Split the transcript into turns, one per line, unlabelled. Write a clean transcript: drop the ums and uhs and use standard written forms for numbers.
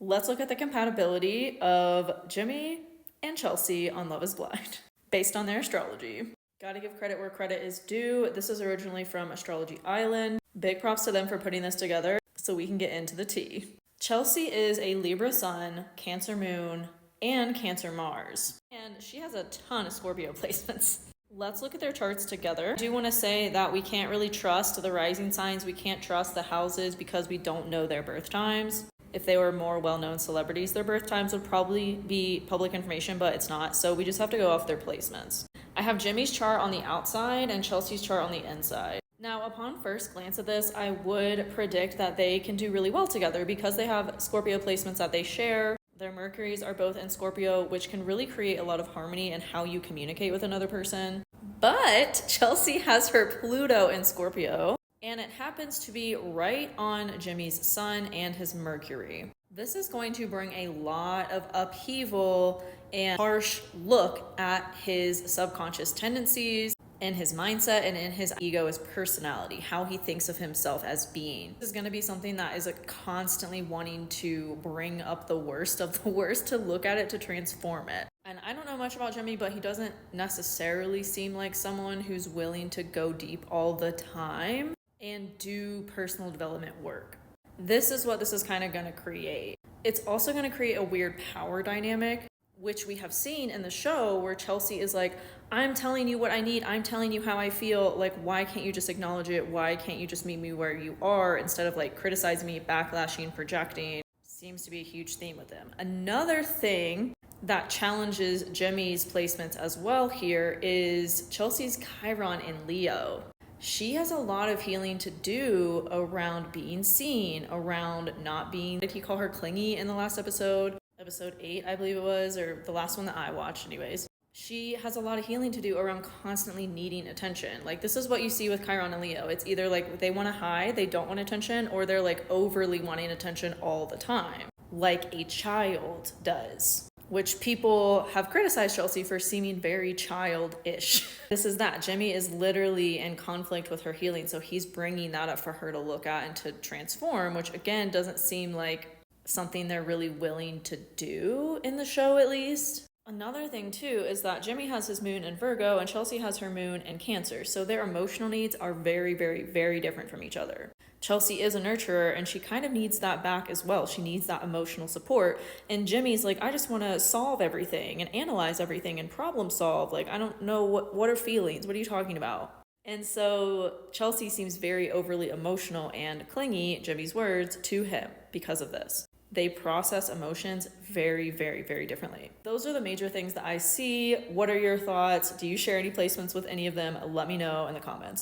Let's look at the compatibility of Jimmy and Chelsey on Love is Blind based on their astrology. Gotta give credit where credit is due. This is originally from Astrology Island. Big props to them for putting this together so we can get into the tea. Chelsey is a Libra sun, Cancer moon, and Cancer Mars. And she has a ton of Scorpio placements. Let's look at their charts together. I do want to say that we can't really trust the rising signs. We can't trust the houses because we don't know their birth times. If they were more well-known celebrities, their birth times would probably be public information, but it's not. So we just have to go off their placements. I have Jimmy's chart on the outside and Chelsey's chart on the inside. Now, upon first glance at this, I would predict that they can do really well together because they have Scorpio placements that they share. Their Mercuries are both in Scorpio, which can really create a lot of harmony in how you communicate with another person. But Chelsey has her Pluto in Scorpio, and it happens to be right on Jimmy's Sun and his Mercury. This is going to bring a lot of upheaval and harsh look at his subconscious tendencies, in his mindset, and in his ego, his personality, how he thinks of himself as being. This is going to be something that is constantly wanting to bring up the worst of the worst, to look at it, to transform it. And I don't know much about Jimmy, but he doesn't necessarily seem like someone who's willing to go deep all the time and do personal development work. This is what this is kind of going to create. It's also going to create a weird power dynamic, which we have seen in the show, where Chelsey is like, I'm telling you what I need. I'm telling you how I feel. Like, why can't you just acknowledge it? Why can't you just meet me where you are instead of like criticizing me, backlashing, projecting? Seems to be a huge theme with them. Another thing that challenges Jimmy's placements as well here is Chelsey's Chiron in Leo. She has a lot of healing to do around being seen, around not being, did he call her clingy in the last episode? Episode 8, I believe it was, or the last one that I watched anyways. She has a lot of healing to do around constantly needing attention. Like, this is what you see with Chiron and Leo. It's either like they want to hide, they don't want attention, or they're like overly wanting attention all the time, like a child does, which people have criticized Chelsey for seeming very childish. This is that. Jimmy is literally in conflict with her healing, so he's bringing that up for her to look at and to transform, which again doesn't seem like something they're really willing to do in the show, at least. Another thing too is that Jimmy has his moon in Virgo and Chelsey has her moon in Cancer, so their emotional needs are very, very, very different from each other. Chelsey is a nurturer and she kind of needs that back as well. She needs that emotional support. And Jimmy's like, I just want to solve everything and analyze everything and problem solve. Like, I don't know what are feelings? What are you talking about? And so Chelsey seems very overly emotional and clingy, Jimmy's words, to him because of this. They process emotions very, very, very differently. Those are the major things that I see. What are your thoughts? Do you share any placements with any of them? Let me know in the comments.